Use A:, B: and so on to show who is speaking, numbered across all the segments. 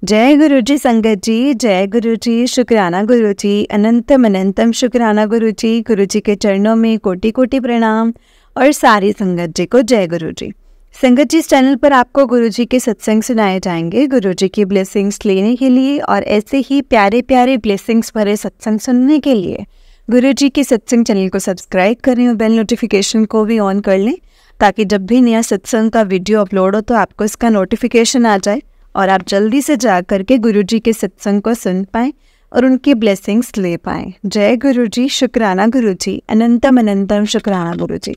A: जय गुरु जी संगत जी, जय गुरु जी, शुक्राना गुरु जी, अनंतम अनंतम शुक्राना गुरु जी के चरणों में कोटि कोटि प्रणाम और सारी संगत जी को जय गुरु जी। संगत जी, इस चैनल पर आपको गुरु जी के सत्संग सुनाए जाएंगे गुरु जी की ब्लेसिंग्स लेने के लिए और ऐसे ही प्यारे प्यारे ब्लेसिंग्स भरे सत्संग सुनने के लिए गुरु जी के सत्संग चैनल को सब्सक्राइब करें और बेल नोटिफिकेशन को भी ऑन कर लें ताकि जब भी नया सत्संग का वीडियो अपलोड हो तो आपको इसका नोटिफिकेशन आ जाए और आप जल्दी से जा करके गुरुजी के सत्संग को सुन पाएं और उनकी ब्लेसिंग्स ले पाएं। जय गुरु जी, शुक्राना गुरु जी, अनंतम अनंतम शुक्राना गुरु जी।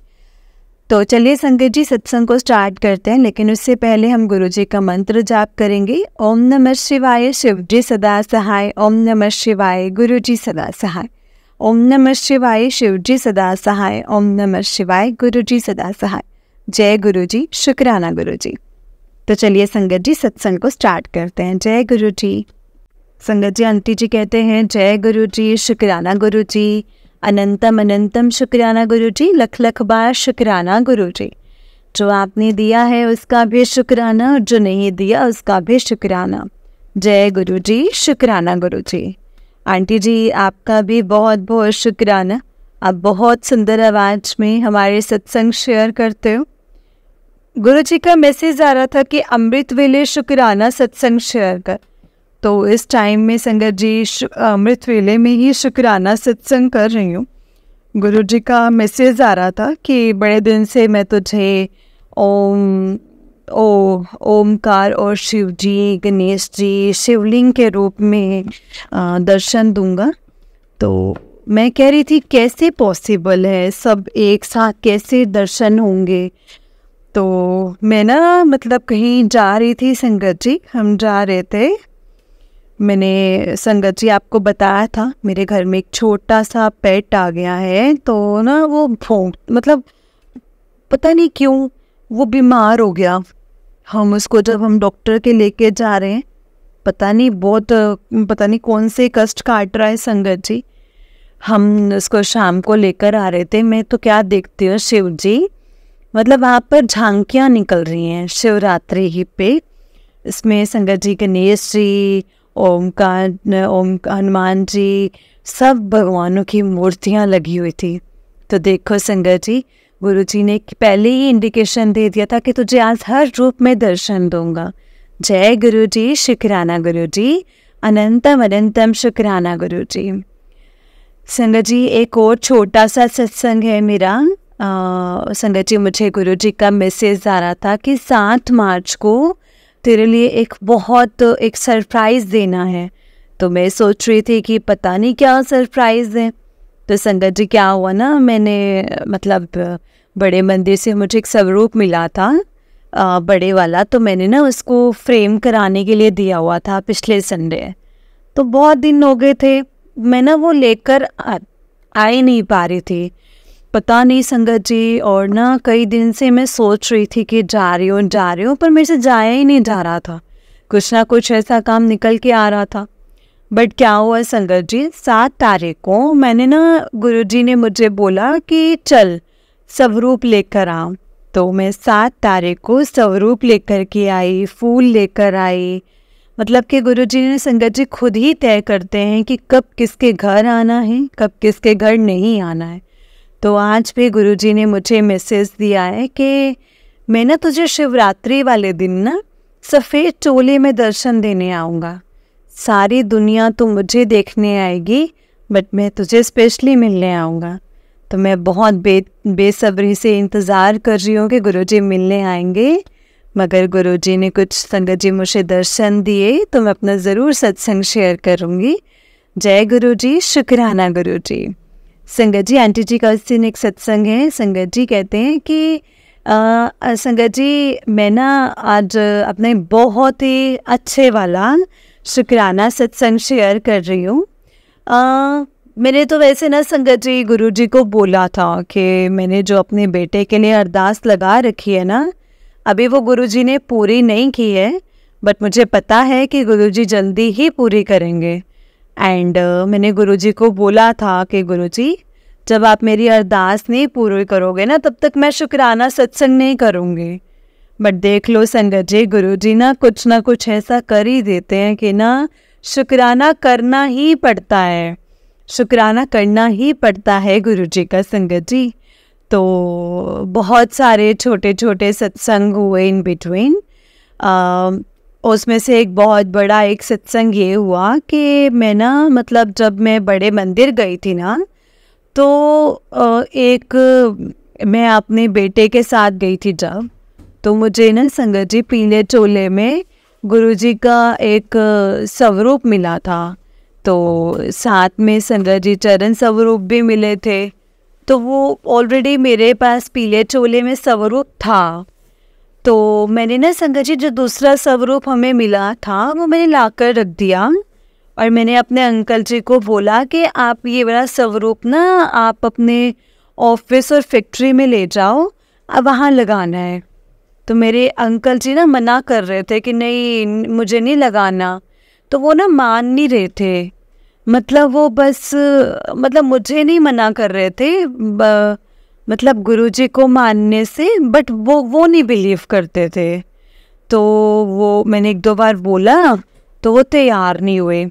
A: तो चलिए संगत जी, सत्संग को स्टार्ट करते हैं, लेकिन उससे पहले हम गुरु जी का मंत्र जाप करेंगे। ओम नमः शिवाय, शिव जी सदा सहाय। ओम नमः शिवाय, गुरु जी सदा सहाय। ओम नमः शिवाय, शिव जी सदा सहाय। ओम नमः शिवाय, गुरु जी सदा सहाय। जय गुरु जी, शुक्राना गुरु जी। तो चलिए संगत जी, सत्संग को स्टार्ट करते हैं। जय गुरु जी। संगत जी, आंटी जी कहते हैं जय गुरु जी, शुक्राना गुरु जी, अनंतम अनंतम शुक्राना गुरु जी, लख लख बार शुक्राना गुरु जी। जो आपने दिया है उसका भी शुक्राना और जो नहीं दिया उसका भी शुक्राना। जय गुरु जी, शुक्राना गुरु जी। आंटी जी, आपका भी बहुत बहुत शुक्राना। आप बहुत सुंदर आवाज़ में हमारे सत्संग शेयर करते हो। गुरु जी का मैसेज आ रहा था कि अमृत वेले शुक्राना सत्संग शेयर कर, तो इस टाइम में संगत जी अमृत वेले में ही शुक्राना सत्संग कर रही हूँ। गुरु जी का मैसेज आ रहा था कि बड़े दिन से मैं तुझे ओमकार और शिव जी, गणेश जी, शिवलिंग के रूप में दर्शन दूंगा। तो मैं कह रही थी कैसे पॉसिबल है, सब एक साथ कैसे दर्शन होंगे। तो मैं ना मतलब कहीं जा रही थी संगत जी, हम जा रहे थे। मैंने संगत जी आपको बताया था मेरे घर में एक छोटा सा पेट आ गया है, तो ना वो मतलब पता नहीं क्यों वो बीमार हो गया। हम उसको जब हम डॉक्टर के लेके जा रहे हैं, पता नहीं कौन से कष्ट काट रहा है संगत जी। हम उसको शाम को लेकर आ रहे थे। मैं तो क्या देखती हूँ शिव जी, मतलब वहाँ पर झांकियाँ निकल रही हैं शिवरात्रि ही पे। इसमें संगत जी, गणेश जी, ओमकार, हनुमान जी, सब भगवानों की मूर्तियाँ लगी हुई थी। तो देखो संगत जी, गुरु जी ने पहले ही इंडिकेशन दे दिया था कि तुझे आज हर रूप में दर्शन दूंगा। जय गुरु जी, शुक्राना गुरु जी, अनंतम अनंतम शुक्राना गुरु जी। संगत जी, एक और छोटा सा सत्संग है मेरा। संगत जी, मुझे गुरु जी का मैसेज आ रहा था कि 7 मार्च को तेरे लिए एक सरप्राइज़ देना है। तो मैं सोच रही थी कि पता नहीं क्या सरप्राइज़ है। तो संगत जी, क्या हुआ ना, मैंने मतलब बड़े मंदिर से मुझे एक स्वरूप मिला था बड़े वाला, तो मैंने ना उसको फ्रेम कराने के लिए दिया हुआ था पिछले संडे। तो बहुत दिन हो गए थे, मैं ना वो लेकर आ ही नहीं पा रही थी, पता नहीं संगत जी। और ना कई दिन से मैं सोच रही थी कि जा रही हूँ, पर मेरे से जाया ही नहीं जा रहा था। कुछ ना कुछ ऐसा काम निकल के आ रहा था। बट क्या हुआ संगत जी, 7 तारीख को मैंने ना गुरुजी ने मुझे बोला कि चल स्वरूप लेकर आ। तो मैं 7 तारीख को स्वरूप लेकर के आई, फूल लेकर आई। मतलब कि गुरुजी ने संगत जी खुद ही तय करते हैं कि कब किसके घर आना है, कब किसके घर नहीं आना है। तो आज भी गुरुजी ने मुझे मैसेज दिया है कि मैं ना तुझे शिवरात्रि वाले दिन ना सफ़ेद चोले में दर्शन देने आऊँगा। सारी दुनिया तो मुझे देखने आएगी, बट मैं तुझे स्पेशली मिलने आऊँगा। तो मैं बहुत बेसब्री से इंतज़ार कर रही हूँ कि गुरुजी मिलने आएंगे। मगर गुरुजी ने कुछ संगत जी मुझे दर्शन दिए, तो मैं अपना ज़रूर सत्संग शेयर करूँगी। जय गुरु जी, शुक्राना गुरु जी। संगत जी, आंटी जी का उस दिन एक सत्संग है। संगत जी कहते हैं कि संगत जी, मैं ना आज अपने बहुत ही अच्छे वाला शुक्राना सत्संग शेयर कर रही हूँ। मैंने तो वैसे ना संगत जी गुरु जी को बोला था कि मैंने जो अपने बेटे के लिए अरदास लगा रखी है ना, अभी वो गुरु जी ने पूरी नहीं की है, बट मुझे पता है कि गुरु जी जल्दी ही पूरी करेंगे। एंड मैंने गुरुजी को बोला था कि गुरुजी, जब आप मेरी अरदास नहीं पूरी करोगे ना, तब तक मैं शुक्राना सत्संग नहीं करूँगी। बट देख लो संगत जी, गुरुजी ना कुछ ऐसा कर ही देते हैं कि ना शुक्राना करना ही पड़ता है, शुक्राना करना ही पड़ता है गुरुजी का संगत जी। तो बहुत सारे छोटे छोटे सत्संग हुए इन बिटवीन। उसमें से एक बहुत बड़ा एक सत्संग ये हुआ कि मैं ना मतलब जब मैं बड़े मंदिर गई थी ना, तो एक मैं अपने बेटे के साथ गई थी जब, तो मुझे ना संगत जी पीले चोले में गुरुजी का एक स्वरूप मिला था। तो साथ में संगत जी चरण स्वरूप भी मिले थे। तो वो ऑलरेडी मेरे पास पीले चोले में स्वरूप था। तो मैंने ना संगत जी जो दूसरा स्वरूप हमें मिला था वो मैंने लाकर रख दिया, और मैंने अपने अंकल जी को बोला कि आप ये वाला स्वरूप ना आप अपने ऑफिस और फैक्ट्री में ले जाओ, अब वहाँ लगाना है। तो मेरे अंकल जी ना मना कर रहे थे कि नहीं मुझे नहीं लगाना। तो वो ना मान नहीं रहे थे, मतलब वो बस मतलब मुझे नहीं मना कर रहे थे मतलब गुरुजी को मानने से, बट वो नहीं बिलीव करते थे। तो वो मैंने एक दो बार बोला तो वो तैयार नहीं हुए।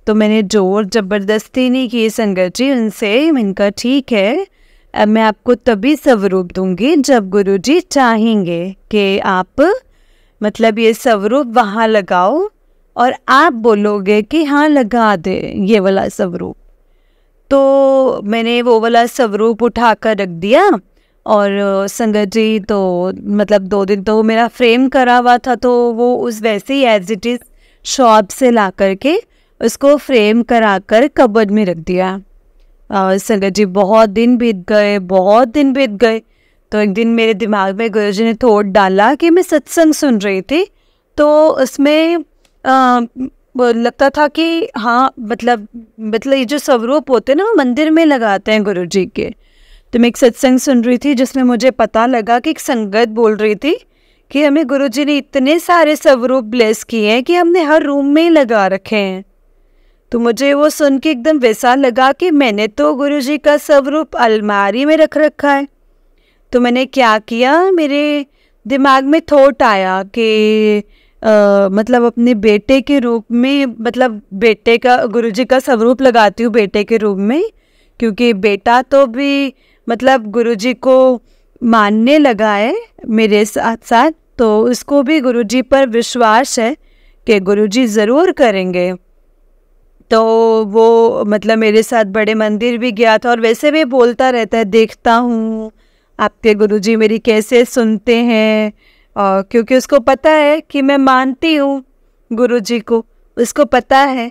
A: तो मैंने जोर ज़बरदस्ती नहीं की संगत जी उनसे। मैंने कहा ठीक है, अब मैं आपको तभी स्वरूप दूंगी जब गुरुजी चाहेंगे कि आप मतलब ये स्वरूप वहाँ लगाओ, और आप बोलोगे कि हाँ लगा दे ये वाला स्वरूप। तो मैंने वो वाला स्वरूप उठा कर रख दिया। और संगत जी तो मतलब 2 दिन तो मेरा फ्रेम करा हुआ था, तो वो उस वैसे ही एज इट इज़ शॉप से ला कर के उसको फ्रेम करा कर कबर्ड में रख दिया। संगत जी बहुत दिन बीत गए। तो एक दिन मेरे दिमाग में गुरुजी ने थॉट डाला कि मैं सत्संग सुन रही थी, तो उसमें लगता था कि हाँ मतलब ये जो स्वरूप होते हैं ना वो मंदिर में लगाते हैं गुरुजी के। तो मैं एक सत्संग सुन रही थी जिसमें मुझे पता लगा कि एक संगत बोल रही थी कि हमें गुरुजी ने इतने सारे स्वरूप ब्लेस किए हैं कि हमने हर रूम में ही लगा रखे हैं। तो मुझे वो सुन के एकदम वैसा लगा कि मैंने तो गुरुजी का स्वरूप अलमारी में रख रखा है। तो मैंने क्या किया, मेरे दिमाग में थॉट आया कि मतलब अपने बेटे के रूप में, मतलब बेटे का गुरुजी का स्वरूप लगाती हूँ बेटे के रूप में, क्योंकि बेटा तो भी मतलब गुरुजी को मानने लगा है मेरे साथ साथ, तो उसको भी गुरुजी पर विश्वास है कि गुरुजी ज़रूर करेंगे। तो वो मतलब मेरे साथ बड़े मंदिर भी गया था, और वैसे भी बोलता रहता है देखता हूँ आपके गुरुजी मेरी कैसे सुनते हैं, क्योंकि उसको पता है कि मैं मानती हूँ गुरुजी को, उसको पता है।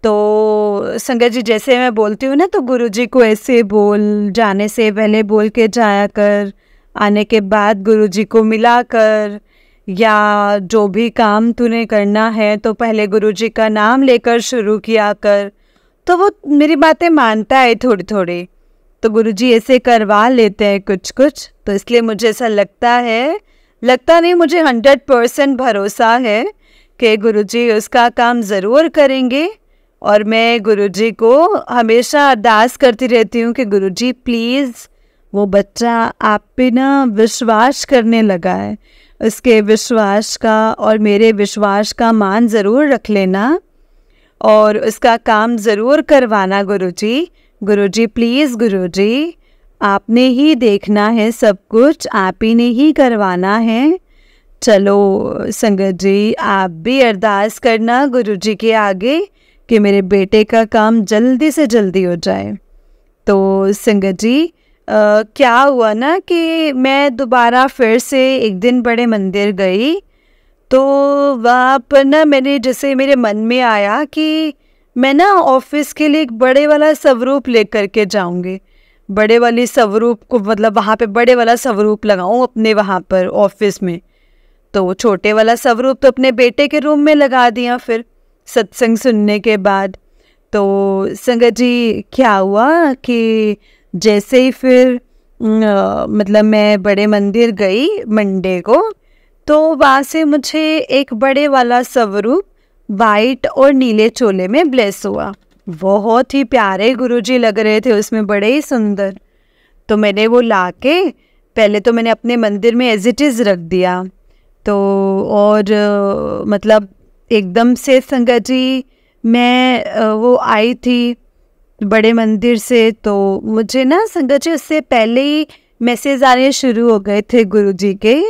A: तो संगत जी जैसे मैं बोलती हूँ ना, तो गुरुजी को ऐसे बोल, जाने से पहले बोल के जाया कर, आने के बाद गुरुजी को मिला कर, या जो भी काम तूने करना है तो पहले गुरुजी का नाम लेकर शुरू किया कर। तो वो मेरी बातें मानता है थोड़ी थोड़ी, तो गुरुजी ऐसे करवा लेते हैं कुछ कुछ। तो इसलिए मुझे ऐसा लगता नहीं, मुझे 100% भरोसा है कि गुरुजी उसका काम ज़रूर करेंगे। और मैं गुरुजी को हमेशा अरदास करती रहती हूँ कि गुरुजी प्लीज़ वो बच्चा आप पे ना विश्वास करने लगा है, उसके विश्वास का और मेरे विश्वास का मान ज़रूर रख लेना, और उसका काम ज़रूर करवाना गुरुजी। गुरुजी प्लीज़ गुरुजी, आपने ही देखना है सब कुछ, आप ही ने ही करवाना है। चलो संगत जी आप भी अरदास करना गुरुजी के आगे कि मेरे बेटे का काम जल्दी से जल्दी हो जाए। तो संगत जी क्या हुआ ना कि मैं दोबारा फिर से एक दिन बड़े मंदिर गई। तो वहाँ पर ना मैंने जैसे मेरे मन में आया कि मैं ना ऑफिस के लिए एक बड़े वाला स्वरूप लेकर के जाऊँगी, बड़े वाली स्वरूप को मतलब वहाँ पे बड़े वाला स्वरूप लगाऊँ अपने वहाँ पर ऑफिस में। तो छोटे वाला स्वरूप तो अपने बेटे के रूम में लगा दिया फिर सत्संग सुनने के बाद। तो संगत जी क्या हुआ कि जैसे ही फिर मतलब मैं बड़े मंदिर गई मंडे को, तो वहाँ से मुझे एक बड़े वाला स्वरूप वाइट और नीले चोले में ब्लेस हुआ। बहुत ही प्यारे गुरुजी लग रहे थे उसमें, बड़े ही सुंदर। तो मैंने वो लाके पहले तो मैंने अपने मंदिर में एज इट इज़ रख दिया। तो और मतलब एकदम से संगत जी मैं वो आई थी बड़े मंदिर से, तो मुझे ना संगत जी उससे पहले ही मैसेज आने शुरू हो गए थे गुरुजी के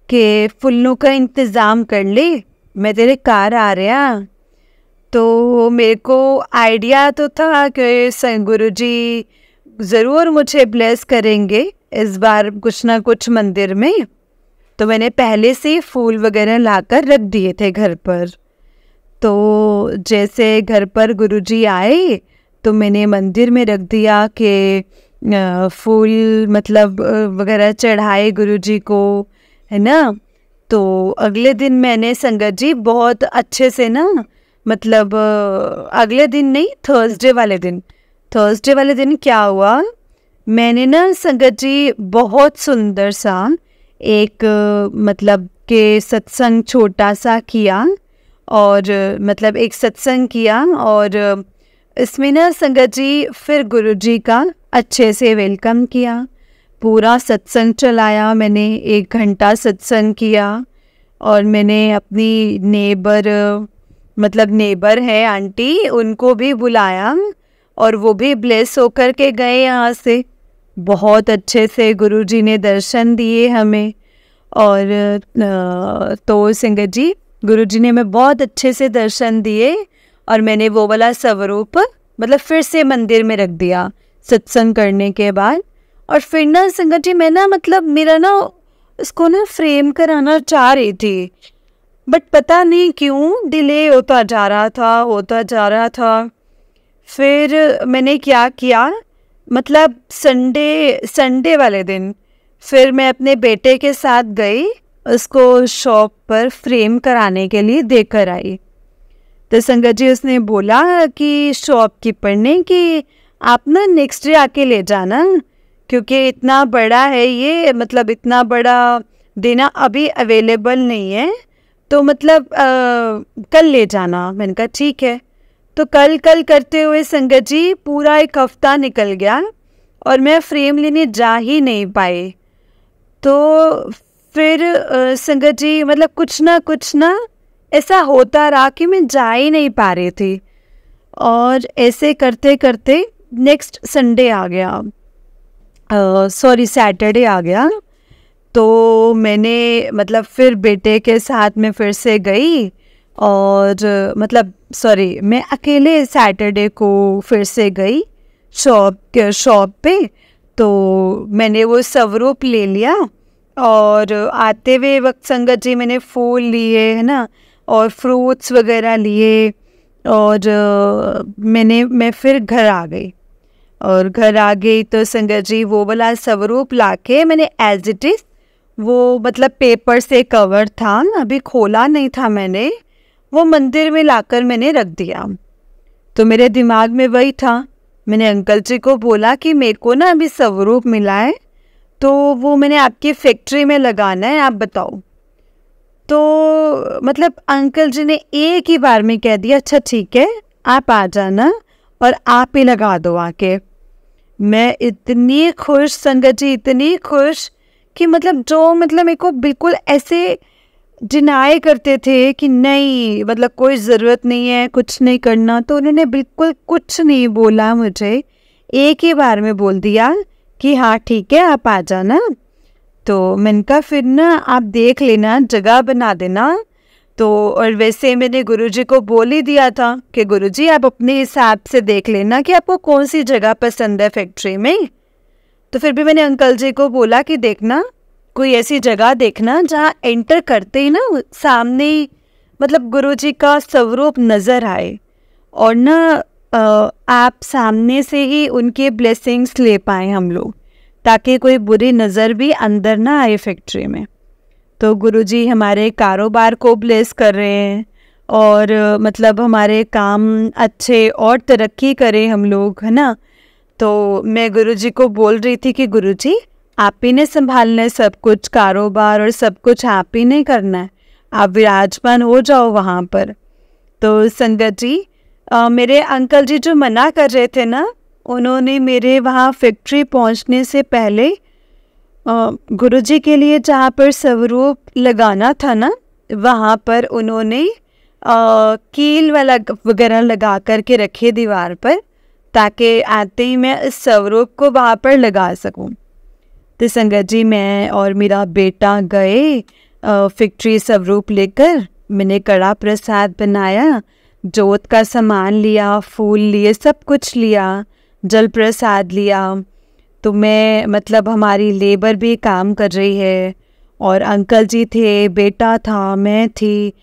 A: कि फूलों का इंतज़ाम कर ले, मैं तेरे कार आ रहा। तो मेरे को आइडिया तो था कि गुरुजी ज़रूर मुझे ब्लेस करेंगे इस बार कुछ ना कुछ मंदिर में, तो मैंने पहले से फूल वगैरह लाकर रख दिए थे घर पर। तो जैसे घर पर गुरुजी आए तो मैंने मंदिर में रख दिया कि फूल मतलब वगैरह चढ़ाए गुरुजी को, है ना। तो अगले दिन मैंने संगत जी बहुत अच्छे से ना, मतलब अगले दिन नहीं, थर्सडे वाले दिन क्या हुआ, मैंने ना संगत जी बहुत सुंदर सा एक मतलब के सत्संग छोटा सा किया, और मतलब एक सत्संग किया, और इसमें ना संगत जी फिर गुरुजी का अच्छे से वेलकम किया, पूरा सत्संग चलाया मैंने, 1 घंटा सत्संग किया। और मैंने अपनी नेबर है आंटी, उनको भी बुलाया और वो भी ब्लेस होकर के गए यहाँ से। बहुत अच्छे से गुरुजी ने दर्शन दिए हमें। और तो संगत जी गुरुजी ने हमें बहुत अच्छे से दर्शन दिए, और मैंने वो वाला स्वरूप मतलब फिर से मंदिर में रख दिया सत्संग करने के बाद। और फिर ना संगत जी मैं ना मतलब मेरा ना इसको ना फ्रेम कराना चाह रही थी, बट पता नहीं क्यों डिले होता जा रहा था। फिर मैंने क्या किया, मतलब संडे वाले दिन फिर मैं अपने बेटे के साथ गई, उसको शॉप पर फ्रेम कराने के लिए देकर आई। तो संगत जी उसने बोला कि शॉपकीपर ने कि आप ना नेक्स्ट डे आके ले जाना, क्योंकि इतना बड़ा है ये, मतलब इतना बड़ा देना अभी अवेलेबल नहीं है, तो मतलब कल ले जाना। मैंने कहा ठीक है। तो कल करते हुए संगत जी पूरा 1 हफ्ता निकल गया और मैं फ्रेम लेने जा ही नहीं पाई। तो फिर संगत जी मतलब कुछ ना ऐसा होता रहा कि मैं जा ही नहीं पा रही थी। और ऐसे करते करते नेक्स्ट संडे आ गया, सैटरडे आ गया। तो मैंने मतलब फिर बेटे के साथ में फिर से गई, और मतलब मैं अकेले सैटरडे को फिर से गई शॉप पे। तो मैंने वो स्वरूप ले लिया, और आते हुए वक्त संगत जी मैंने फूल लिए, है ना, और फ्रूट्स वगैरह लिए, और मैं फिर घर आ गई। और घर आ गई तो संगत जी वो वाला स्वरूप लाके मैंने एज इट इज़, वो मतलब पेपर से कवर था, अभी खोला नहीं था मैंने, वो मंदिर में लाकर मैंने रख दिया। तो मेरे दिमाग में वही था, मैंने अंकल जी को बोला कि मेरे को ना अभी स्वरूप मिला है, तो वो मैंने आपकी फैक्ट्री में लगाना है, आप बताओ। तो मतलब अंकल जी ने एक ही बार में कह दिया अच्छा ठीक है, आप आ जाना और आप ही लगा दो आके। मैं इतनी खुश संगत जी, इतनी खुश कि मतलब जो मतलब मेरे को बिल्कुल ऐसे डिनाई करते थे कि नहीं मतलब कोई ज़रूरत नहीं है, कुछ नहीं करना, तो उन्होंने बिल्कुल कुछ नहीं बोला मुझे, एक ही बार में बोल दिया कि हाँ ठीक है आप आ जाना। तो मैंने कहा फिर ना आप देख लेना, जगह बना देना। तो और वैसे मैंने गुरुजी को बोल ही दिया था कि गुरुजी आप अपने हिसाब से देख लेना कि आपको कौन सी जगह पसंद है फैक्ट्री में। तो फिर भी मैंने अंकल जी को बोला कि देखना कोई ऐसी जगह देखना जहाँ एंटर करते ही ना सामने मतलब गुरुजी का स्वरूप नज़र आए, और ना आप सामने से ही उनके ब्लेसिंग्स ले पाएँ हम लोग, ताकि कोई बुरी नज़र भी अंदर ना आए फैक्ट्री में। तो गुरुजी हमारे कारोबार को ब्लेस कर रहे हैं, और मतलब हमारे काम अच्छे और तरक्की करें हम लोग, है ना। तो मैं गुरुजी को बोल रही थी कि गुरुजी आप ही ने संभालना है सब कुछ, कारोबार और सब कुछ आप ही ने करना है, आप विराजमान हो जाओ वहाँ पर। तो संगत जी मेरे अंकल जी जो मना कर रहे थे ना, उन्होंने मेरे वहाँ फैक्ट्री पहुँचने से पहले गुरुजी के लिए जहाँ पर स्वरूप लगाना था ना, वहाँ पर उन्होंने कील वाला वगैरह लगा करके रखे दीवार पर, ताकि आते ही मैं इस स्वरूप को वहाँ पर लगा सकूं। तो संगत जी, मैं और मेरा बेटा गए फैक्ट्री स्वरूप लेकर। मैंने कड़ा प्रसाद बनाया, जोत का सामान लिया, फूल लिए, सब कुछ लिया, जल प्रसाद लिया। तो मैं मतलब हमारी लेबर भी काम कर रही है, और अंकल जी थे, बेटा था, मैं थी।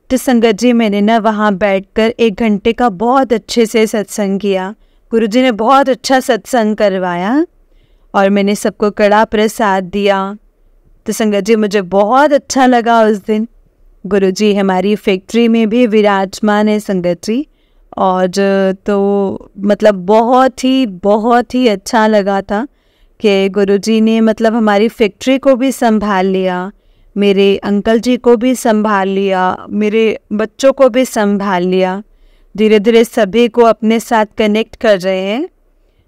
A: तो संगत जी, मैंने ना वहाँ बैठकर 1 घंटे का बहुत अच्छे से सत्संग किया। गुरुजी ने बहुत अच्छा सत्संग करवाया और मैंने सबको कड़ा प्रसाद दिया। तो संगत जी, मुझे बहुत अच्छा लगा उस दिन। गुरुजी हमारी फैक्ट्री में भी विराजमान है संगत जी, और तो मतलब बहुत ही अच्छा लगा था कि गुरुजी ने मतलब हमारी फैक्ट्री को भी संभाल लिया, मेरे अंकल जी को भी संभाल लिया, मेरे बच्चों को भी संभाल लिया। धीरे धीरे सभी को अपने साथ कनेक्ट कर रहे हैं।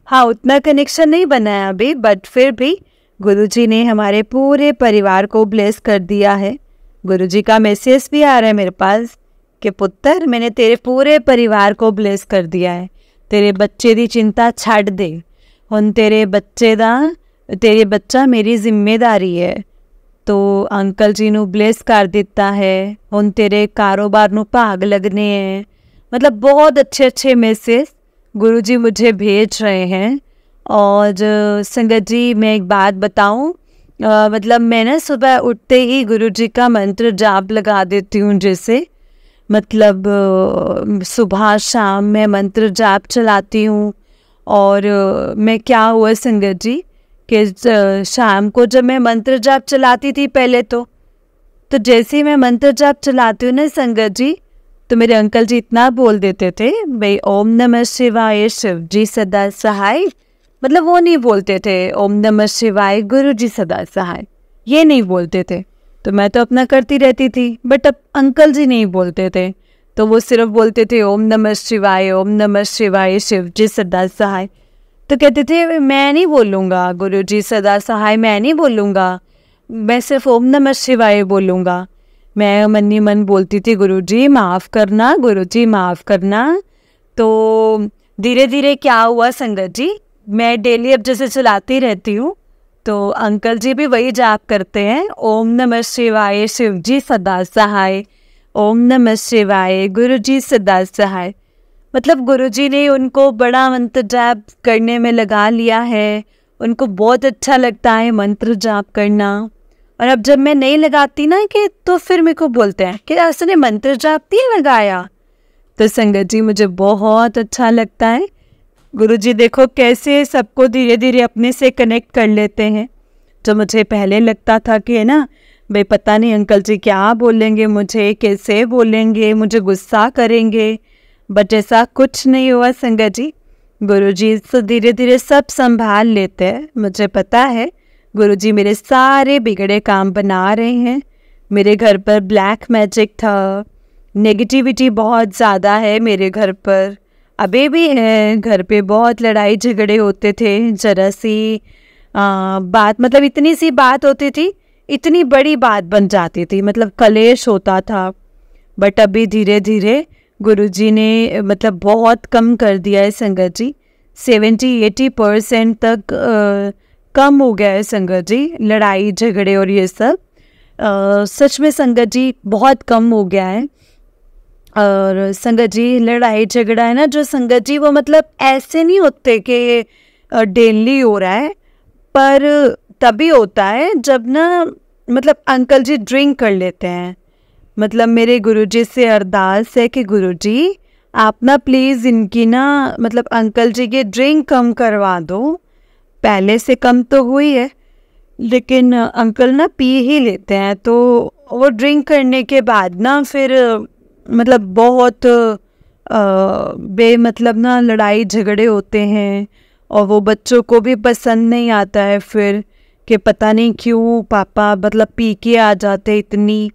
A: हाँ, उतना कनेक्शन नहीं बनाया अभी, बट फिर भी गुरुजी ने हमारे पूरे परिवार को ब्लेस कर दिया है। गुरुजी का मैसेज भी आ रहा है मेरे पास कि पुत्र, मैंने तेरे पूरे परिवार को ब्लेस कर दिया है, तेरे बच्चे दी चिंता छੱਡ दे, हुण तेरे बच्चा मेरी जिम्मेदारी है। तो अंकल जी नू ब्लेस कर दिता है, हुण तेरे कारोबार नू भाग लगने हैं। मतलब बहुत अच्छे अच्छे मैसेज गुरुजी मुझे भेज रहे हैं। और संगत जी, मैं एक बात बताऊं, मतलब मैं ना सुबह उठते ही गुरुजी का मंत्र जाप लगा देती हूँ। जैसे मतलब सुबह शाम मैं मंत्र जाप चलाती हूँ। और मैं क्या हुआ संगत जी कि शाम को जब मैं मंत्र जाप चलाती थी पहले, तो जैसे ही मैं मंत्र जाप चलाती हूँ ना संगत जी, तो मेरे अंकल जी इतना बोल देते थे, भाई ओम नमः शिवाय शिव जी सदा सहाय। मतलब वो नहीं बोलते थे ओम नमः शिवाय गुरु जी सदा सहाय, ये नहीं बोलते थे। तो मैं तो अपना करती रहती थी, बट अब अंकल जी नहीं बोलते थे, तो वो सिर्फ बोलते थे ओम नमः शिवाय शिव जी सदा सहाय। तो कहते थे मैं नहीं बोलूँगा गुरु जी सदा सहाय, मैं नहीं बोलूँगा, मैं सिर्फ ओम नमः शिवाय बोलूँगा। मैं मन ही मन बोलती थी गुरुजी माफ़ करना, गुरुजी माफ़ करना। तो धीरे धीरे क्या हुआ संगत जी, मैं डेली अब जैसे चलाती रहती हूँ, तो अंकल जी भी वही जाप करते हैं, ओम नमः शिवाय शिव जी सदा सहाय, ओम नमः शिवाय गुरुजी सदा सहाय। मतलब गुरुजी ने उनको बड़ा मंत्र जाप करने में लगा लिया है, उनको बहुत अच्छा लगता है मंत्र जाप करना। और अब जब मैं नहीं लगाती ना कि, तो फिर मेरे को बोलते हैं कि उसने मंत्र जाप नहीं लगाया। तो संगत जी, मुझे बहुत अच्छा लगता है। गुरुजी देखो कैसे सबको धीरे धीरे अपने से कनेक्ट कर लेते हैं। जो मुझे पहले लगता था कि है ना, भाई पता नहीं अंकल जी क्या बोलेंगे, मुझे कैसे बोलेंगे, मुझे गुस्सा करेंगे, बट ऐसा कुछ नहीं हुआ संगत जी। गुरुजी तो धीरे धीरे सब संभाल लेते हैं। मुझे पता है गुरुजी मेरे सारे बिगड़े काम बना रहे हैं। मेरे घर पर ब्लैक मैजिक था, नेगेटिविटी बहुत ज़्यादा है मेरे घर पर, अभी भी है। घर पे बहुत लड़ाई झगड़े होते थे, जरा सी बात, मतलब इतनी सी बात होती थी, इतनी बड़ी बात बन जाती थी, मतलब कलेश होता था। बट अभी धीरे धीरे गुरुजी ने मतलब बहुत कम कर दिया है संगत जी, 70-80% तक कम हो गया है संगत जी, लड़ाई झगड़े और ये सब। सच में संगत जी बहुत कम हो गया है। और संगत जी लड़ाई झगड़ा है ना जो संगत जी, वो मतलब ऐसे नहीं होते कि डेली हो रहा है, पर तभी होता है जब ना मतलब अंकल जी ड्रिंक कर लेते हैं। मतलब मेरे गुरुजी से अरदास है कि गुरुजी आप ना प्लीज़ इनकी ना मतलब अंकल जी की ड्रिंक कम करवा दो। पहले से कम तो हुई है, लेकिन अंकल ना पी ही लेते हैं, तो वो ड्रिंक करने के बाद ना फिर मतलब बहुत बेमतलब ना लड़ाई झगड़े होते हैं। और वो बच्चों को भी पसंद नहीं आता है फिर कि पता नहीं क्यों पापा मतलब पी के आ जाते, इतनी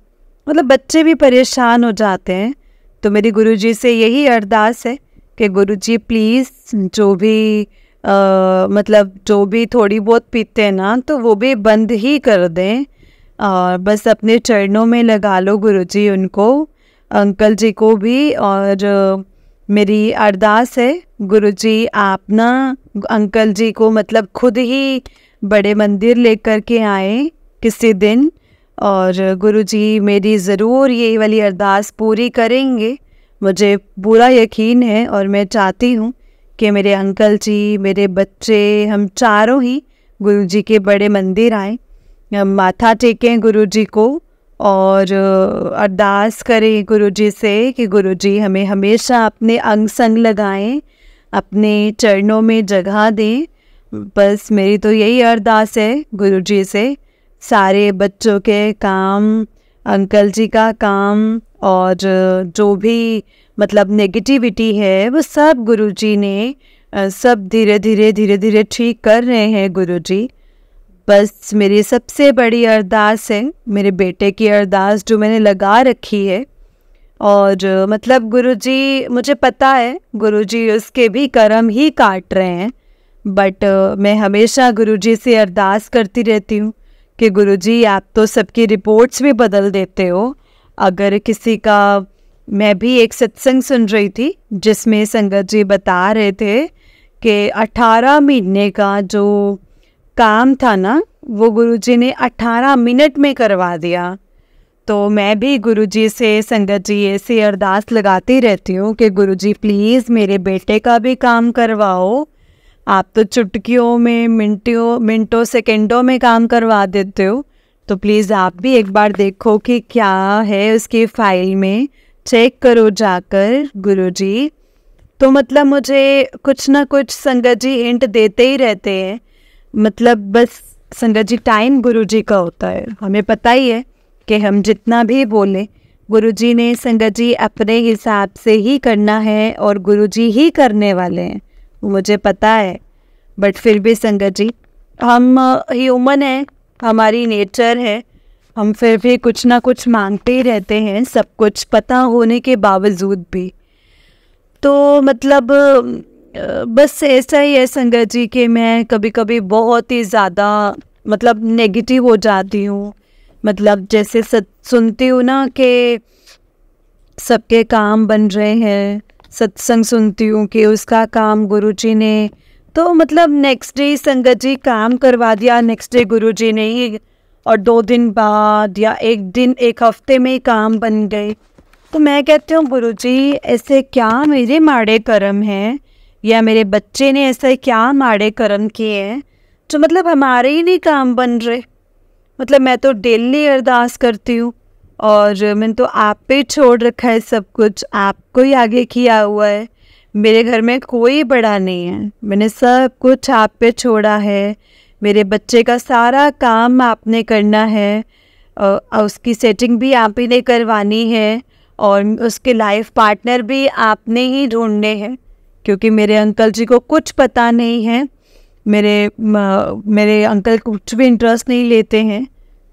A: मतलब बच्चे भी परेशान हो जाते हैं। तो मेरी गुरुजी से यही अरदास है कि गुरुजी प्लीज़ जो भी मतलब जो भी थोड़ी बहुत पीते हैं ना, तो वो भी बंद ही कर दें। बस अपने चरणों में लगा लो गुरुजी उनको, अंकल जी को भी। और मेरी अरदास है गुरुजी, आप ना अंकल जी को मतलब खुद ही बड़े मंदिर लेकर के आए किसी दिन, और गुरुजी मेरी ज़रूर ये वाली अरदास पूरी करेंगे। मुझे पूरा यकीन है और मैं चाहती हूँ कि मेरे अंकल जी, मेरे बच्चे, हम चारों ही गुरुजी के बड़े मंदिर आएँ, हम माथा टेकें गुरुजी को और अरदास करें गुरुजी से कि गुरुजी हमें हमेशा अपने अंग संग लगाएं, अपने चरणों में जगह दें। बस मेरी तो यही अरदास है गुरुजी से। सारे बच्चों के काम, अंकल जी का काम, और जो भी मतलब नेगेटिविटी है वो सब गुरुजी ने सब धीरे धीरे ठीक कर रहे हैं गुरुजी। बस मेरी सबसे बड़ी अरदास है मेरे बेटे की अरदास जो मैंने लगा रखी है। और मतलब गुरुजी, मुझे पता है गुरुजी उसके भी कर्म ही काट रहे हैं, बट मैं हमेशा गुरुजी से अरदास करती रहती हूँ कि गुरुजी आप तो सबकी रिपोर्ट्स भी बदल देते हो। अगर किसी का, मैं भी एक सत्संग सुन रही थी जिसमें संगत जी बता रहे थे कि 18 महीने का जो काम था ना, वो गुरुजी ने 18 मिनट में करवा दिया। तो मैं भी गुरुजी से, संगत जी, ऐसे अरदास लगाती रहती हूँ कि गुरुजी प्लीज़ मेरे बेटे का भी काम करवाओ। आप तो चुटकियों में, मिनटों सेकंडों में काम करवा देते हो, तो प्लीज़ आप भी एक बार देखो कि क्या है उसकी फाइल में, चेक करो जाकर गुरुजी। तो मतलब मुझे कुछ ना कुछ संगत जी हिंट देते ही रहते हैं। मतलब बस संगत जी टाइम गुरुजी का होता है, हमें पता ही है कि हम जितना भी बोलें गुरुजी ने संगत जी अपने हिसाब से ही करना है और गुरुजी ही करने वाले हैं, मुझे पता है। बट फिर भी संगत जी, हम ह्यूमन हैं, हमारी नेचर है, हम फिर भी कुछ ना कुछ मांगते ही रहते हैं, सब कुछ पता होने के बावजूद भी। तो मतलब बस ऐसा ही है संगत जी कि मैं कभी कभी बहुत ही ज़्यादा मतलब नेगेटिव हो जाती हूँ। मतलब जैसे सुनती हूँ ना कि सबके काम बन रहे हैं, सत्संग सुनती हूँ कि उसका काम गुरुजी ने, तो मतलब नेक्स्ट डे संगत जी काम करवा दिया, नेक्स्ट डे गुरुजी ने ही, और 2 दिन बाद या 1 दिन, 1 हफ्ते में काम बन गए। तो मैं कहती हूँ गुरुजी ऐसे क्या मेरे माड़े कर्म हैं, या मेरे बच्चे ने ऐसे क्या माड़े कर्म किए हैं जो मतलब हमारे ही नहीं काम बन रहे। मतलब मैं तो डेली अरदास करती हूँ और मैंने तो आप पे छोड़ रखा है, सब कुछ आपको ही आगे किया हुआ है। मेरे घर में कोई बड़ा नहीं है, मैंने सब कुछ आप पे छोड़ा है। मेरे बच्चे का सारा काम आपने करना है, उसकी सेटिंग भी आप ही ने करवानी है, और उसके लाइफ पार्टनर भी आपने ही ढूंढने हैं, क्योंकि मेरे अंकल जी को कुछ पता नहीं है। मेरे अंकल कुछ भी इंटरेस्ट नहीं लेते हैं।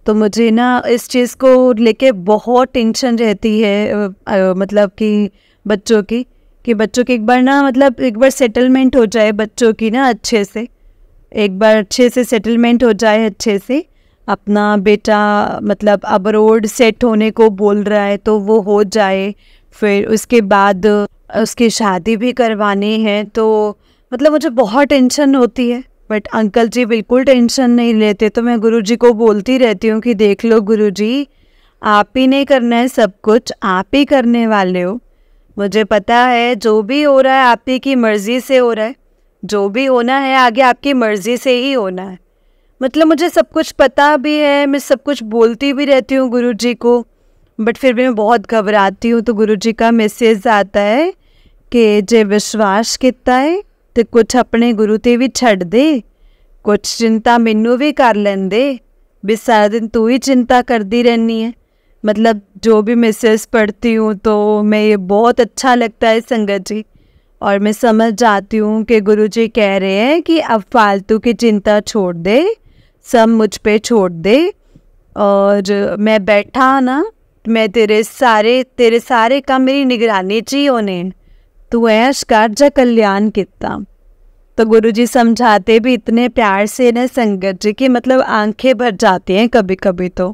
A: तो मुझे ना इस चीज़ को लेके बहुत टेंशन रहती है, मतलब कि बच्चों की, कि बच्चों की एक बार ना, मतलब एक बार सेटलमेंट हो जाए बच्चों की ना अच्छे से, एक बार अच्छे से सेटलमेंट हो जाए अच्छे से। अपना बेटा मतलब अब्रोड सेट होने को बोल रहा है तो वो हो जाए, फिर उसके बाद उसकी शादी भी करवानी है। तो मतलब मुझे बहुत टेंशन होती है, बट अंकल जी बिल्कुल टेंशन नहीं लेते। तो मैं गुरुजी को बोलती रहती हूँ कि देख लो गुरुजी, आप ही नहीं करना है, सब कुछ आप ही करने वाले हो। मुझे पता है जो भी हो रहा है आप ही की मर्ज़ी से हो रहा है, जो भी होना है आगे आपकी मर्ज़ी से ही होना है। मतलब मुझे सब कुछ पता भी है, मैं सब कुछ बोलती भी रहती हूँ गुरुजी को, बट फिर भी मैं बहुत घबराती हूँ। तो गुरुजी का मैसेज आता है कि जे विश्वास किता है तो कुछ अपने गुरु ते भी छड़ दे, कुछ चिंता मैनू भी कर लें दे, भी सारा दिन तू ही चिंता करती रहनी है। मतलब जो भी मैसेज पढ़ती हूँ तो मैं ये बहुत अच्छा लगता है संगत जी, और मैं समझ जाती हूँ कि गुरुजी कह रहे हैं कि अब फालतू की चिंता छोड़ दे, सब मुझ पे छोड़ दे, और मैं बैठा ना, मैं तेरे सारे काम मेरी निगरानी च ही होने, तू ऐश कर जा कल्याण किता। तो गुरुजी समझाते भी इतने प्यार से ना संगत जी की मतलब आंखें भर जाती हैं कभी कभी। तो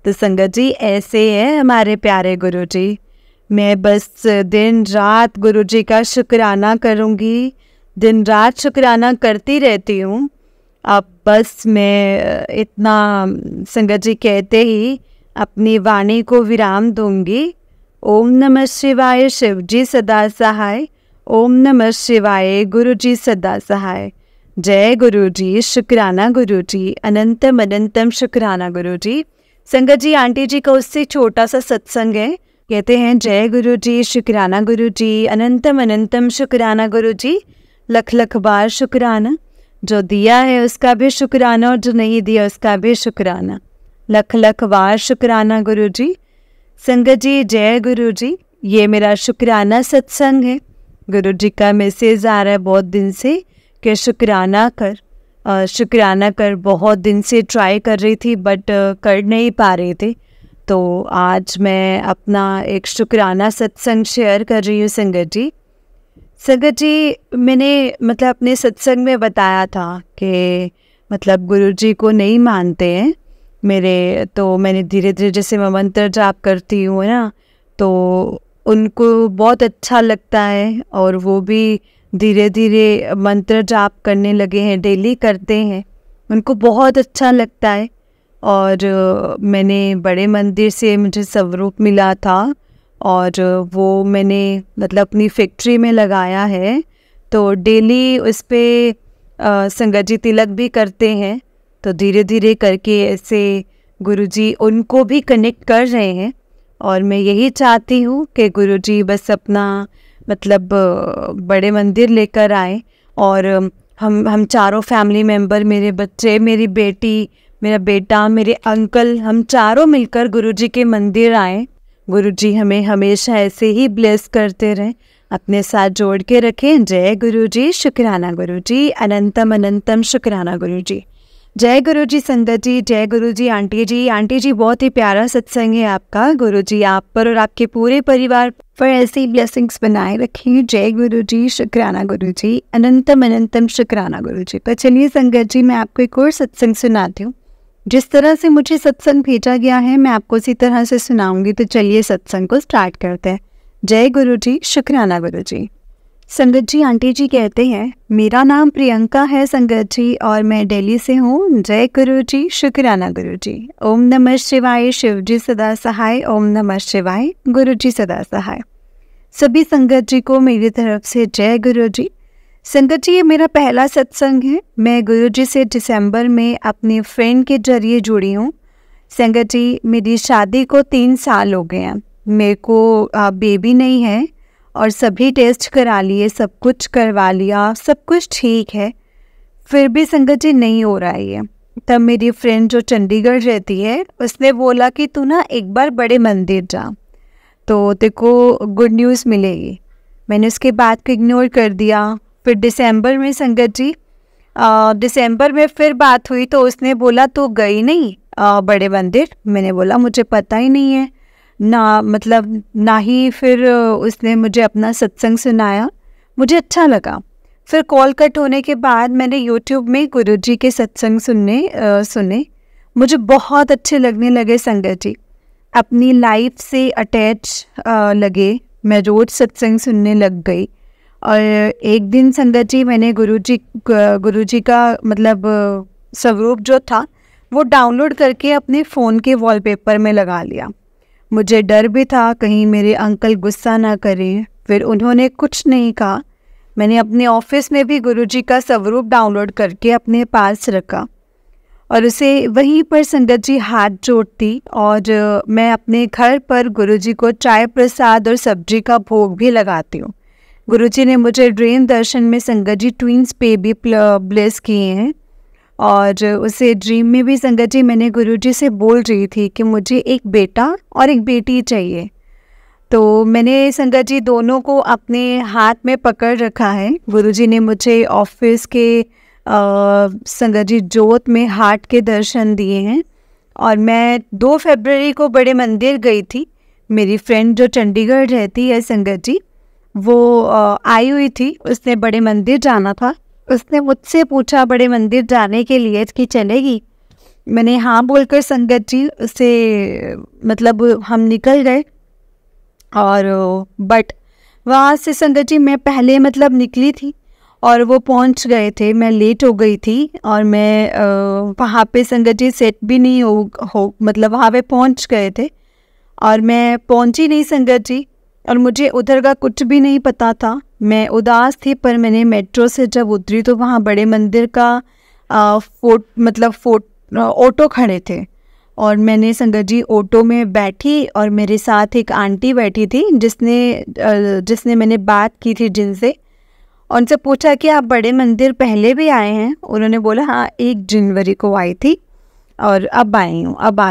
A: संगत जी ऐसे है हमारे प्यारे गुरुजी। मैं बस दिन रात गुरुजी का शुक्राना करूँगी, दिन रात शुक्राना करती रहती हूँ। अब बस मैं इतना संगत जी कहते ही अपनी वाणी को विराम दूंगी। ओम नमः शिवाय, शिव जी सदा सहाय। ओम नमः शिवाय, गुरु जी सदा सहाय। जय गुरु जी, शुक्राना गुरु जी, अनंतम अनंतम शुक्राना गुरु जी। संगत जी आंटी जी का उससे छोटा सा सत्संग है, कहते हैं जय गुरु जी, शुक्राना गुरु जी, अनंतम अनंतम शुक्राना गुरु जी, लख लख बार शुक्राना। जो दिया है उसका भी शुक्राना और जो नहीं दिया उसका भी शुक्राना, लख लख बार शुक्राना गुरु जी। संगत जी जय गुरु जी, ये मेरा शुक्राना सत्संग है। गुरु जी का मैसेज आ रहा है बहुत दिन से कि शुक्राना कर। बहुत दिन से ट्राई कर रही थी बट कर नहीं पा रही थी। तो आज मैं अपना एक शुक्राना सत्संग शेयर कर रही हूँ संगत जी। संगत जी मैंने मतलब अपने सत्संग में बताया था कि मतलब गुरुजी को नहीं मानते हैं मेरे, तो मैंने धीरे धीरे जैसे मैं मंत्र जाप करती हूँ ना, तो उनको बहुत अच्छा लगता है और वो भी धीरे धीरे मंत्र जाप करने लगे हैं, डेली करते हैं, उनको बहुत अच्छा लगता है। और मैंने बड़े मंदिर से मुझे स्वरूप मिला था और वो मैंने मतलब अपनी फैक्ट्री में लगाया है, तो डेली उस पर संगत जी तिलक भी करते हैं। तो धीरे धीरे करके ऐसे गुरुजी उनको भी कनेक्ट कर रहे हैं और मैं यही चाहती हूँ कि गुरुजी बस अपना मतलब बड़े मंदिर लेकर आए और हम चारों फैमिली मेंबर, मेरे बच्चे, मेरी बेटी, मेरा बेटा, मेरे अंकल, हम चारों मिलकर गुरुजी के मंदिर आए। गुरुजी हमें हमेशा ऐसे ही ब्लेस करते रहें, अपने साथ जोड़ के रखें। जय गुरुजी, शुक्राना गुरुजी, अनंतम अनंतम शुक्राना गुरुजी। जय गुरुजी संगत जी, जय गुरुजी आंटी जी। आंटी जी बहुत ही प्यारा सत्संग है आपका। गुरुजी आप पर और आपके पूरे परिवार पर ऐसी ब्लेसिंग्स बनाए रखें। जय गुरुजी, शुक्राना गुरुजी, अनंतम अनंतम शुक्राना गुरुजी। तो चलिए संगत जी मैं आपको एक और सत्संग सुनाती हूँ। जिस तरह से मुझे सत्संग भेजा गया है मैं आपको उसी तरह से सुनाऊंगी। तो चलिए सत्संग को स्टार्ट करते हैं। जय गुरुजी, शुक्राना गुरुजी। संगत जी आंटी जी कहते हैं मेरा नाम प्रियंका है संगत जी और मैं दिल्ली से हूँ। जय गुरुजी, शुक्राना गुरुजी। ओम नमः शिवाय, शिव जी सदा सहाय। ओम नमः शिवाय, गुरुजी सदा सहाय। सभी संगत जी को मेरी तरफ से जय गुरुजी। संगत जी ये मेरा पहला सत्संग है। मैं गुरुजी से दिसंबर में अपनी फ्रेंड के जरिए जुड़ी हूँ। संगत जी मेरी शादी को 3 साल हो गए हैं। मेरे को बेबी नहीं है और सभी टेस्ट करा लिए, सब कुछ करवा लिया, सब कुछ ठीक है, फिर भी संगत जी नहीं हो रहा है ये। तब मेरी फ्रेंड जो चंडीगढ़ रहती है उसने बोला कि तू ना एक बार बड़े मंदिर जा तो तेरे को गुड न्यूज़ मिलेगी। मैंने उसके बात को इग्नोर कर दिया। फिर दिसंबर में संगत जी दिसंबर में फिर बात हुई तो उसने बोला तू गई नहीं बड़े मंदिर। मैंने बोला मुझे पता ही नहीं है ना, मतलब ना ही। फिर उसने मुझे अपना सत्संग सुनाया, मुझे अच्छा लगा। फिर कॉल कट होने के बाद मैंने यूट्यूब में गुरुजी के सत्संग सुने, मुझे बहुत अच्छे लगने लगे संगत जी, अपनी लाइफ से अटैच लगे। मैं रोज सत्संग सुनने लग गई और एक दिन संगत जी मैंने गुरुजी का मतलब स्वरूप जो था वो डाउनलोड करके अपने फ़ोन के वॉलपेपर में लगा लिया। मुझे डर भी था कहीं मेरे अंकल गुस्सा ना करें। फिर उन्होंने कुछ नहीं कहा। मैंने अपने ऑफिस में भी गुरुजी का स्वरूप डाउनलोड करके अपने पास रखा और उसे वहीं पर संगत जी हाथ जोड़ती और मैं अपने घर पर गुरुजी को चाय प्रसाद और सब्जी का भोग भी लगाती हूँ। गुरुजी ने मुझे ड्रीम दर्शन में संगत जी ट्विंस पे भी ब्लेस किए हैं और उसे ड्रीम में भी संगत जी मैंने गुरुजी से बोल रही थी कि मुझे एक बेटा और एक बेटी चाहिए। तो मैंने संगत जी दोनों को अपने हाथ में पकड़ रखा है। गुरुजी ने मुझे ऑफिस के संगत जी जोत में हार्ट के दर्शन दिए हैं और मैं 2 फरवरी को बड़े मंदिर गई थी। मेरी फ्रेंड जो चंडीगढ़ रहती है संगत जी वो आई हुई थी, उसने बड़े मंदिर जाना था उसने मुझसे पूछा बड़े मंदिर जाने के लिए कि चलेगी। मैंने हाँ बोलकर संगत जी उसे मतलब हम निकल गए। और बट वहाँ से संगत जी मैं पहले मतलब निकली थी और वो पहुँच गए थे, मैं लेट हो गई थी। और मैं वहाँ पे संगत जी सेट भी नहीं हो मतलब वहाँ पे पहुँच गए थे और मैं पहुँची नहीं संगत जी। और मुझे उधर का कुछ भी नहीं पता था, मैं उदास थी। पर मैंने मेट्रो से जब उतरी तो वहाँ बड़े मंदिर का ऑटो खड़े थे और मैंने संगत जी ऑटो में बैठी और मेरे साथ एक आंटी बैठी थी जिसने मैंने बात की थी जिनसे। उनसे पूछा कि आप बड़े मंदिर पहले भी आए हैं? उन्होंने बोला हाँ 1 जनवरी को आई थी और अब आ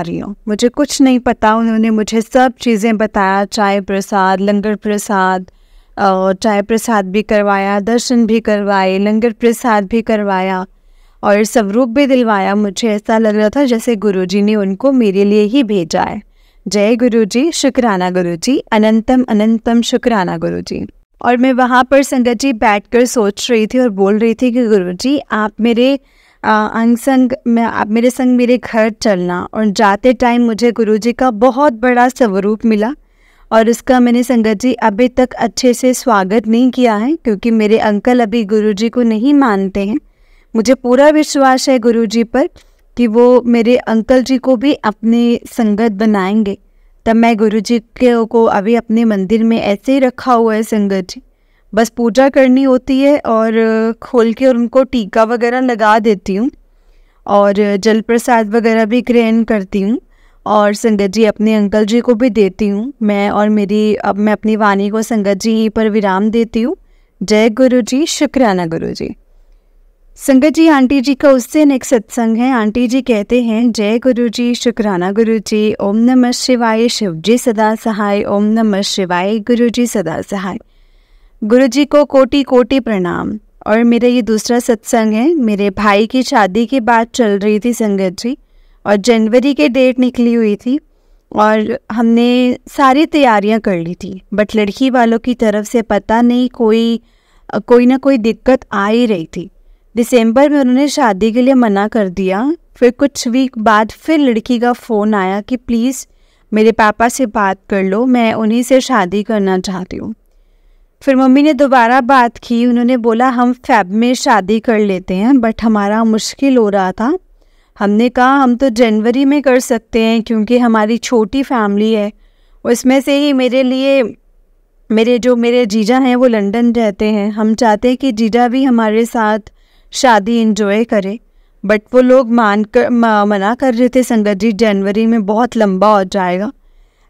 A: रही हूँ। मुझे कुछ नहीं पता, उन्होंने मुझे सब चीज़ें बताया, चाय प्रसाद, लंगर प्रसाद, चाय प्रसाद भी करवाया, दर्शन भी करवाए, लंगर प्रसाद भी करवाया और स्वरूप भी दिलवाया। मुझे ऐसा लग रहा था जैसे गुरुजी ने उनको मेरे लिए ही भेजा है। जय गुरुजी, शुक्राना गुरुजी, अनंतम अनंतम शुक्राना गुरुजी। और मैं वहाँ पर संगत जी बैठकर सोच रही थी और बोल रही थी कि गुरुजी आप मेरे आप मेरे संग मेरे घर चलना। और जाते टाइम मुझे गुरुजी का बहुत बड़ा स्वरूप मिला और इसका मैंने संगत जी अभी तक अच्छे से स्वागत नहीं किया है क्योंकि मेरे अंकल अभी गुरुजी को नहीं मानते हैं। मुझे पूरा विश्वास है गुरुजी पर कि वो मेरे अंकल जी को भी अपनी संगत बनाएंगे। तब मैं गुरुजी को अभी अपने मंदिर में ऐसे ही रखा हुआ है संगत जी, बस पूजा करनी होती है और खोल के और उनको टीका वगैरह लगा देती हूँ और जल प्रसाद वगैरह भी ग्रहण करती हूँ और संगत जी अपने अंकल जी को भी देती हूँ। मैं अपनी वाणी को संगत जी पर विराम देती हूँ। जय गुरुजी, शुक्राना गुरुजी। संगत जी आंटी जी का उस दिन एक सत्संग है। आंटी जी कहते हैं जय गुरुजी, शुक्राना गुरुजी, ओम नमः शिवाय, शिवजी सदा सहाय, ओम नमः शिवाय, गुरुजी सदा सहाय। गुरुजी को कोटि कोटि प्रणाम। और मेरा ये दूसरा सत्संग है, मेरे भाई की शादी की बात चल रही थी संगत जी और जनवरी के डेट निकली हुई थी और हमने सारी तैयारियां कर ली थी। बट लड़की वालों की तरफ से पता नहीं कोई ना कोई दिक्कत आ ही रही थी। दिसंबर में उन्होंने शादी के लिए मना कर दिया। फिर कुछ वीक बाद फिर लड़की का फ़ोन आया कि प्लीज़ मेरे पापा से बात कर लो, मैं उन्हीं से शादी करना चाहती हूँ। फिर मम्मी ने दोबारा बात की, उन्होंने बोला हम फेब में शादी कर लेते हैं, बट हमारा मुश्किल हो रहा था। हमने कहा हम तो जनवरी में कर सकते हैं क्योंकि हमारी छोटी फैमिली है। उसमें से ही मेरे जीजा हैं वो लंदन रहते हैं, हम चाहते हैं कि जीजा भी हमारे साथ शादी एंजॉय करे। बट वो लोग मना कर रहे थे संगत जी, जनवरी में बहुत लंबा हो जाएगा,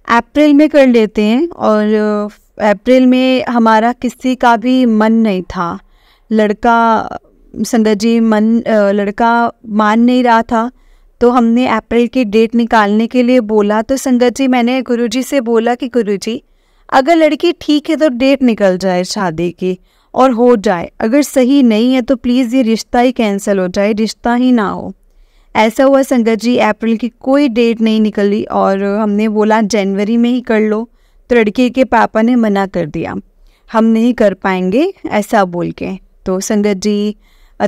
A: अप्रैल में कर लेते हैं। और अप्रैल में हमारा किसी का भी मन नहीं था, लड़का मान नहीं रहा था। तो हमने अप्रैल की डेट निकालने के लिए बोला। तो संगत जी मैंने गुरुजी से बोला कि गुरुजी अगर लड़की ठीक है तो डेट निकल जाए शादी की और हो जाए, अगर सही नहीं है तो प्लीज़ ये रिश्ता ही कैंसिल हो जाए, रिश्ता ही ना हो। ऐसा हुआ संगत जी, अप्रैल की कोई डेट नहीं निकली और हमने बोला जनवरी में ही कर लो। तो लड़की के पापा ने मना कर दिया, हम नहीं कर पाएंगे ऐसा बोल के। तो संगत जी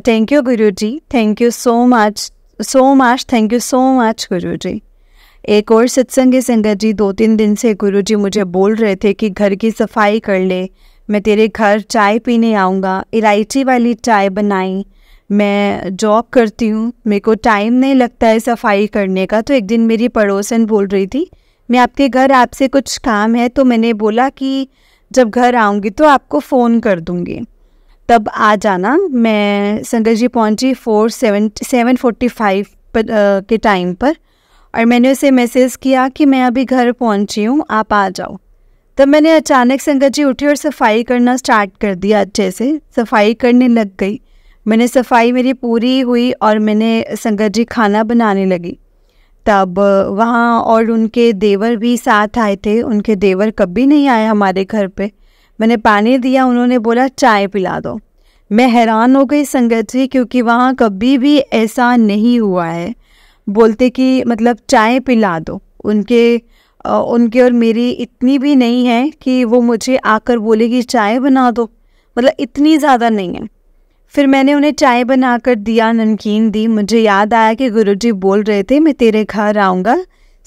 A: thank you Guruji, thank you so much, thank you so much Guruji. एक और सत्संग है संगत जी, 2-3 दिन से गुरुजी मुझे बोल रहे थे कि घर की सफाई कर ले, मैं तेरे घर चाय पीने आऊँगा। इलायची वाली चाय बनाई। मैं जॉब करती हूँ, मेरे को टाइम नहीं लगता है सफाई करने का। तो एक दिन मेरी पड़ोसन बोल रही थी मैं आपके घर आपसे कुछ काम है, तो मैंने बोला कि जब घर आऊँगी तो आपको फ़ोन कर दूँगी, तब आ जाना। मैं संगत जी पहुँची 7:45 के टाइम पर और मैंने उसे मैसेज किया कि मैं अभी घर पहुँची हूँ, आप आ जाओ। तब मैंने अचानक संगत जी उठी और सफाई करना स्टार्ट कर दिया, अच्छे से सफाई करने लग गई। मैंने सफाई मेरी पूरी हुई और मैंने संगत जी खाना बनाने लगी। तब वहाँ और उनके देवर भी साथ आए थे, उनके देवर कभी नहीं आए हमारे घर पे। मैंने पानी दिया, उन्होंने बोला चाय पिला दो। मैं हैरान हो गई संगत जी, क्योंकि वहाँ कभी भी ऐसा नहीं हुआ है। बोलते कि मतलब चाय पिला दो, उनके और मेरी इतनी भी नहीं है कि वो मुझे आकर बोले कि चाय बना दो, मतलब इतनी ज़्यादा नहीं है। फिर मैंने उन्हें चाय बनाकर दिया, नमकीन दी। मुझे याद आया कि गुरुजी बोल रहे थे मैं तेरे घर आऊँगा,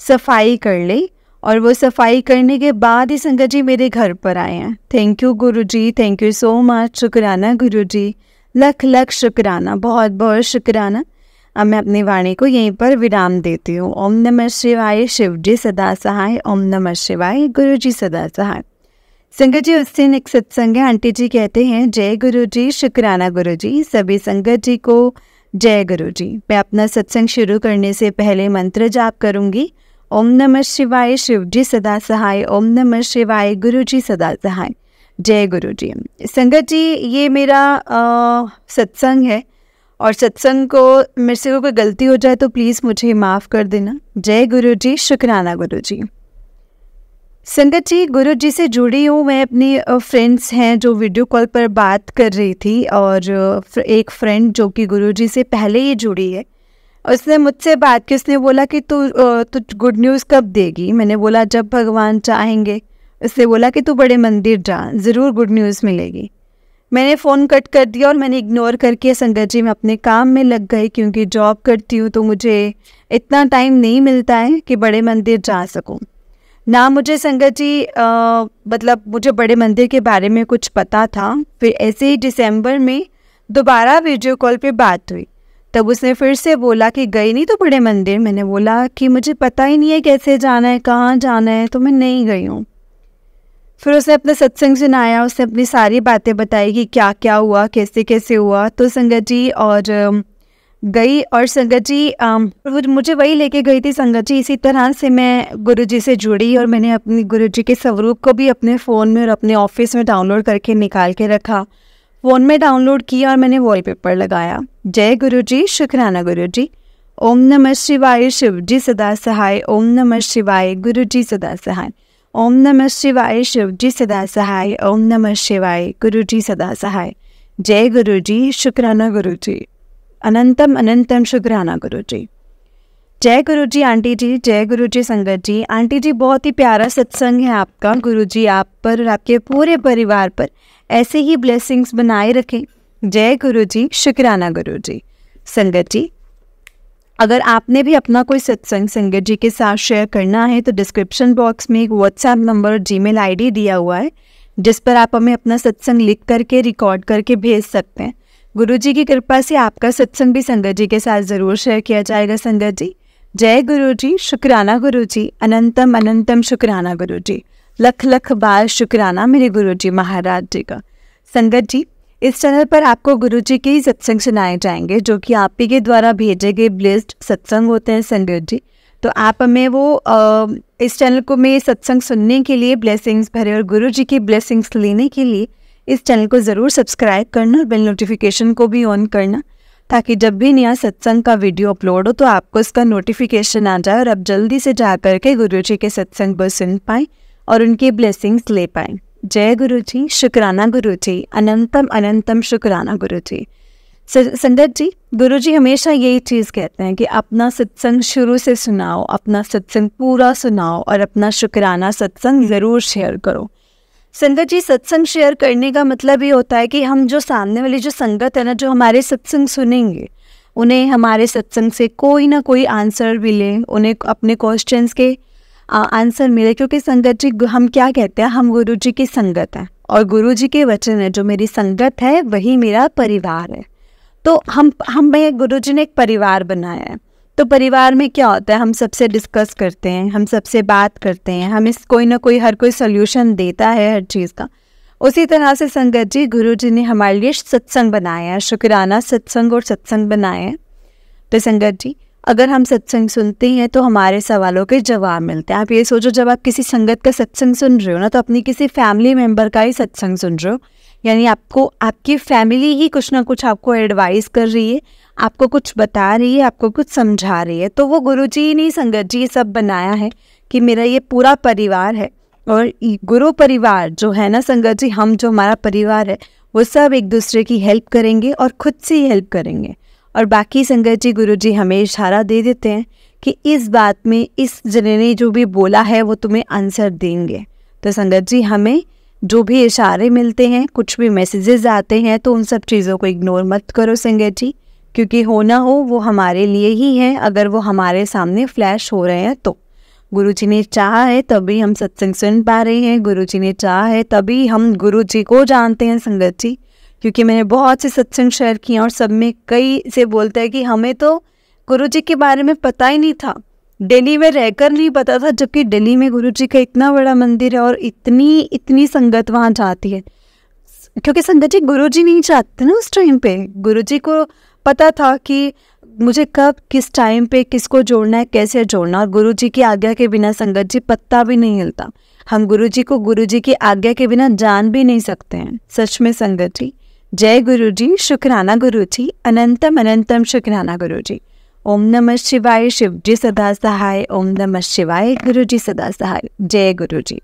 A: सफाई कर ले। और वो सफाई करने के बाद ही संगत जी मेरे घर पर आए हैं। Thank you Guruji, thank you so much. शुक्राना गुरुजी, लख लख शुक्राना, बहुत बहुत शुक्राना। अब मैं अपनी वाणी को यहीं पर विराम देती हूँ। ओम नमः शिवाय, शिव जी सदा सहाय। ओम नमः शिवाय, गुरु जी सदा सहाय। संगत जी, उस दिन एक सत्संग है, आंटी जी कहते हैं जय गुरु जी, शुक्राना गुरु जी। सभी संगत जी को जय गुरु जी। मैं अपना सत्संग शुरू करने से पहले मंत्र जाप करूँगी। ओम नमः शिवाय, शिव जी सदा सहाय। ओम नमः शिवाय, गुरु जी सदा सहाय। जय गुरु जी। संगत जी, ये मेरा सत्संग है और सत्संग को मेरे से कोई गलती हो जाए तो प्लीज़ मुझे माफ़ कर देना। जय गुरु जी, शुक्राना गुरु जी। संगत जी, गुरु जी से जुड़ी हूँ मैं। अपनी फ्रेंड्स हैं जो वीडियो कॉल पर बात कर रही थी, और एक फ्रेंड जो कि गुरु जी से पहले ही जुड़ी है, उसने मुझसे बात की। उसने बोला कि तू गुड न्यूज़ कब देगी। मैंने बोला जब भगवान चाहेंगे। उसने बोला कि तू बड़े मंदिर जा, ज़रूर गुड न्यूज़ मिलेगी। मैंने फ़ोन कट कर दिया और मैंने इग्नोर करके संगत जी मैं अपने काम में लग गई, क्योंकि जॉब करती हूँ तो मुझे इतना टाइम नहीं मिलता है कि बड़े मंदिर जा सकूँ। ना मुझे संगत जी मतलब मुझे बड़े मंदिर के बारे में कुछ पता था। फिर ऐसे ही दिसंबर में दोबारा वीडियो कॉल पे बात हुई, तब उसने फिर से बोला कि गई नहीं तो बड़े मंदिर। मैंने बोला कि मुझे पता ही नहीं है कैसे जाना है, कहाँ जाना है, तो मैं नहीं गई हूँ। फिर उसने अपना सत्संग सुनाया, उसने अपनी सारी बातें बताई कि क्या क्या हुआ, कैसे कैसे हुआ। तो संगत जी और गई, और संगत जी मुझे वही लेके गई थी। संगत जी, इसी तरह से मैं गुरु जी से जुड़ी और मैंने अपनी गुरु जी के स्वरूप को भी अपने फ़ोन में और अपने ऑफिस में डाउनलोड करके निकाल के रखा। फ़ोन में डाउनलोड किया और मैंने वॉलपेपर लगाया। जय गुरु जी, शुक्राना गुरु जी। ओम नमः शिवाय, शिव जी सदा सहाय। ओम नमः शिवाय, गुरु जी सदा सहाय। ओम नमः शिवाय, शिव जी सदा सहाय। ओम नमः शिवाय, गुरु जी सदा सहाय। जय गुरु जी, शुक्राना गुरु जी। अनंतम अनंतम शुक्राना गुरु जी। जय गुरु जी आंटी जी, जय गुरु जी संगत जी। आंटी जी, बहुत ही प्यारा सत्संग है आपका। गुरु जी आप पर और आपके पूरे परिवार पर ऐसे ही ब्लेसिंग्स बनाए रखें। जय गुरु जी, शुक्राना गुरु जी। संगत जी, अगर आपने भी अपना कोई सत्संग संगत जी के साथ शेयर करना है तो डिस्क्रिप्शन बॉक्स में एक व्हाट्सएप नंबर और जीमेल आईडी दिया हुआ है, जिस पर आप हमें अपना सत्संग लिख करके रिकॉर्ड करके भेज सकते हैं। गुरु जी की कृपा से आपका सत्संग भी संगत जी के साथ ज़रूर शेयर किया जाएगा। संगत जी, जय गुरु जी, शुक्राना गुरु जी। अनंतम अनंतम शुक्राना गुरु जी। लख लख बार शुक्राना मेरे गुरु जी महाराज जी का। संगत जी, इस चैनल पर आपको गुरु जी के ही सत्संग सुनाए जाएंगे, जो कि आप ही के द्वारा भेजे गए ब्लेस्ड सत्संग होते हैं। संगत जी, तो आप हमें वो इस चैनल को में सत्संग सुनने के लिए ब्लेसिंग्स भरे और गुरु जी की ब्लेसिंग्स लेने के लिए इस चैनल को ज़रूर सब्सक्राइब करना और बेल नोटिफिकेशन को भी ऑन करना, ताकि जब भी नया सत्संग का वीडियो अपलोड हो तो आपको इसका नोटिफिकेशन आ जाए और आप जल्दी से जा कर के गुरु जी के सत्संग को सुन पाएँ और उनकी ब्लेसिंग्स ले पाएँ। जय गुरु जी, शुक्राना गुरु जी। अनंतम अनंतम शुक्राना गुरु जी। संगत जी, गुरु जी हमेशा यही चीज़ कहते हैं कि अपना सत्संग शुरू से सुनाओ, अपना सत्संग पूरा सुनाओ और अपना शुक्राना सत्संग ज़रूर शेयर करो। संगत जी, सत्संग शेयर करने का मतलब ये होता है कि हम जो सामने वाली जो संगत है ना, जो हमारे सत्संग सुनेंगे, उन्हें हमारे सत्संग से कोई ना कोई आंसर मिले, उन्हें अपने क्वेश्चंस के आंसर मिले। क्योंकि संगत जी, हम क्या कहते हैं, हम गुरु जी की संगत हैं और गुरु जी के वचन है, जो मेरी संगत है वही मेरा परिवार है। तो हमें गुरु जी ने एक परिवार बनाया है। तो परिवार में क्या होता है, हम सबसे डिस्कस करते हैं, हम सबसे बात करते हैं, हमें कोई ना कोई हर कोई सोल्यूशन देता है हर चीज़ का। उसी तरह से संगत जी, गुरु जी ने हमारे लिए सत्संग बनाया है, शुक्राना सत्संग और सत्संग बनाए हैं। तो संगत जी, अगर हम सत्संग सुनते हैं तो हमारे सवालों के जवाब मिलते हैं। आप ये सोचो, जब आप किसी संगत का सत्संग सुन रहे हो ना, तो अपनी किसी फैमिली मेम्बर का ही सत्संग सुन रहे हो, यानी आपको आपकी फैमिली ही कुछ ना कुछ आपको एडवाइस कर रही है, आपको कुछ बता रही है, आपको कुछ समझा रही है। तो वो गुरु जी ने संगत जी सब बनाया है कि मेरा ये पूरा परिवार है। और गुरु परिवार जो है ना संगत जी, हम जो हमारा परिवार है वो सब एक दूसरे की हेल्प करेंगे और खुद से ही हेल्प करेंगे। और बाकी संगत जी, गुरु जी हमें इशारा दे देते हैं कि इस बात में इस जने ने जो भी बोला है वो तुम्हें आंसर देंगे। तो संगत जी, हमें जो भी इशारे मिलते हैं, कुछ भी मैसेजेस आते हैं, तो उन सब चीज़ों को इग्नोर मत करो संगत जी, क्योंकि हो ना हो वो हमारे लिए ही है। अगर वो हमारे सामने फ्लैश हो रहे हैं तो गुरुजी ने चाहा है तभी हम सत्संग सुन पा रहे हैं, गुरुजी ने चाहा है तभी हम गुरुजी को जानते हैं संगत जी। क्योंकि मैंने बहुत से सत्संग शेयर किए और सब में कई से बोलता है कि हमें तो गुरुजी के बारे में पता ही नहीं था, दिल्ली में रहकर नहीं पता था, जबकि दिल्ली में गुरुजी का इतना बड़ा मंदिर है और इतनी संगत वहाँ जाती है। क्योंकि संगत जी गुरुजी नहीं चाहते ना उस टाइम पे, गुरुजी को पता था कि मुझे कब किस टाइम पे किसको जोड़ना है, कैसे जोड़ना, और गुरुजी की आज्ञा के बिना संगत जी पत्ता भी नहीं हिलता। हम गुरुजी को गुरुजी की आज्ञा के बिना जान भी नहीं सकते हैं। सच में संगत जी, जय गुरुजी, शुक्राना गुरुजी, अनंतम अनंतम शुक्राना गुरुजी। ओम नमः शिवाय, शिव जी सदा सहाय। ओम नमः शिवाय, गुरुजी सदा सहाय। जय गुरुजी।